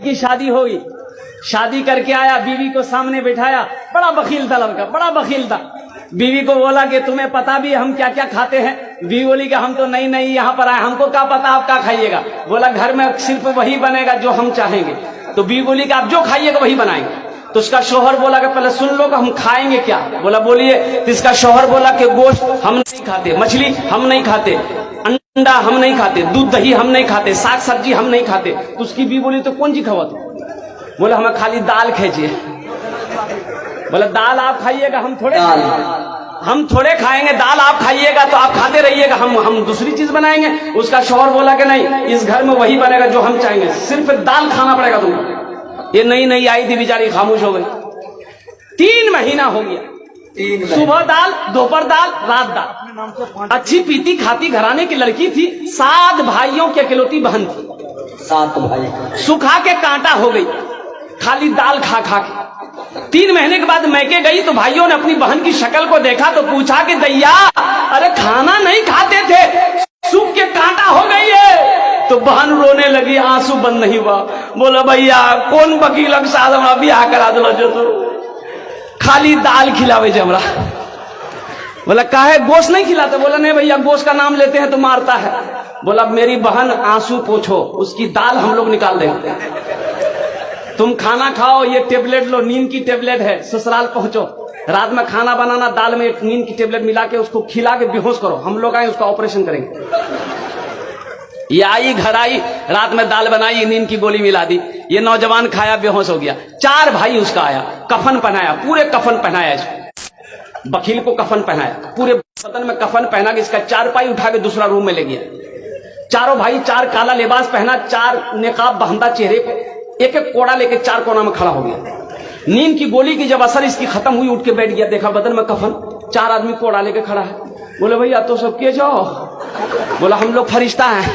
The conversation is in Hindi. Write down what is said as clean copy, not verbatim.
की शादी होगी, शादी करके आया, बीवी को सामने बिठाया, बड़ा बखील था लड़का, बड़ा बखील था। बीवी को बोला कि तुम्हें पता भी हम क्या क्या खाते हैं? बीवी बोली कि हम तो नई नई यहाँ पर आए, हमको क्या पता आप क्या खाइएगा? बोला घर में सिर्फ वही बनेगा जो हम चाहेंगे। तो बीवी बोली कि आप जो खाइएगा वही बनाएंगे। तो उसका शौहर बोला कि पहले सुन लो कि हम खाएंगे क्या? बोला बोलिए। तो इसका शौहर बोला कि गोश्त हम नहीं खाते, मछली हम नहीं खाते, अंडा हम नहीं खाते, दूध दही हम नहीं खाते, साग सब्जी हम नहीं खाते। तो उसकी बीवी बोली तो कौन सी खावा तू? बोला हमें खाली दाल खींचिए। बोला दाल आप खाइएगा, हम थोड़े खाएंगे, दाल आप खाइएगा तो आप खाते रहिएगा, हम दूसरी चीज बनाएंगे। उसका शौहर बोला कि नहीं, इस घर में वही बनेगा जो हम चाहेंगे, सिर्फ दाल खाना पड़ेगा तुमको। ये नई नई आई थी, बेचारी खामोश हो गई। 3 महीना हो गया, सुबह दाल, दोपहर दाल, रात दाल। अच्छी पीती खाती घराने की लड़की थी, 7 भाइयों की अकेलौती बहन थी। 7 भाई सुखा के कांटा हो गई, खाली दाल खा खा के। 3 महीने के बाद मैके गई तो भाइयों ने अपनी बहन की शक्ल को देखा तो पूछा कि दैया, अरे खाना नहीं खाते थे, सूख के कांटा हो गई है। तो बहन रोने लगी, आंसू बंद नहीं हुआ। बोला भैया कौन वकील के साथ हमारा ब्याह करा दो, जो तो खाली दाल खिलावे जमरा। बोला काहे गोश्त नहीं खिलाते? बोला नहीं भैया, गोश्त का नाम लेते हैं तो मारता है। बोला मेरी बहन आंसू पोछो, उसकी दाल हम लोग निकाल देंगे। तुम खाना खाओ, ये टेबलेट लो, नींद की टेबलेट है, ससुराल पहुंचो, रात में खाना बनाना, दाल में नींद की टेबलेट मिला के उसको खिला के बेहोश करो, हम लोग आए उसका ऑपरेशन करेंगे। ये आई, घर आई, रात में दाल बनाई, नींद की गोली मिला दी, ये नौजवान खाया, बेहोश हो गया। 4 भाई उसका आया, कफन पहनाया, पूरे कफन पहनाया इसको, वकील को कफन पहनाया, पूरे बदन में कफन पहना के इसका 4 पाई उठा के दूसरा रूम में ले गया। चारों भाई 4 काला लिबास पहना, 4 निकाब बांधा चेहरे पे, एक एक कोड़ा लेके 4 कोना में खड़ा हो गया। नींद की गोली की जब असर इसकी खत्म हुई, उठ के बैठ गया, देखा बदन में कफन, 4 आदमी कोड़ा लेके खड़ा है। बोले भैया तो सब के जाओ? बोला हम लोग फरिश्ता हैं।